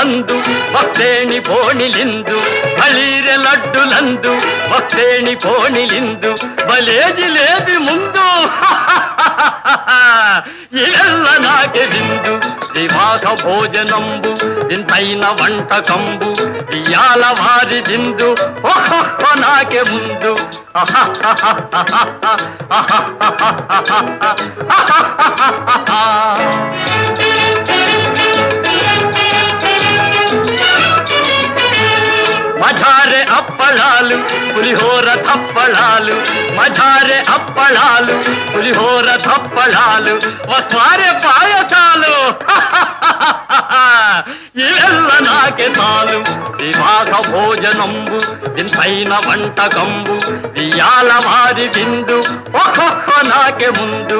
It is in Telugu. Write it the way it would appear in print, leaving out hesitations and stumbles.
లడ్డులందు భక్తేణి పోణిలిందు బళీరె లడ్డులందు భక్తేణి పోణిలిందు బలే జిలేబి ముందు ఇళ్ళ నాకే విందు దివాక భోజనంబు ఇంతైన వంటకంబు ఇయాల వారి దిందు ఓహో నాకే ముందు మజారే అప్పళాలు పులిహోర తప్పళాలు మజారే అప్పళాలు పులిహోర తప్పళాలు వస్వారే పాయసాలు ఇవెల్ల నాకే తాలు వివాహ భోజనంబు ఇంతైన వంటకంబు ఇయాల వారి విందు ఒక్కొక్క నాకే ముందు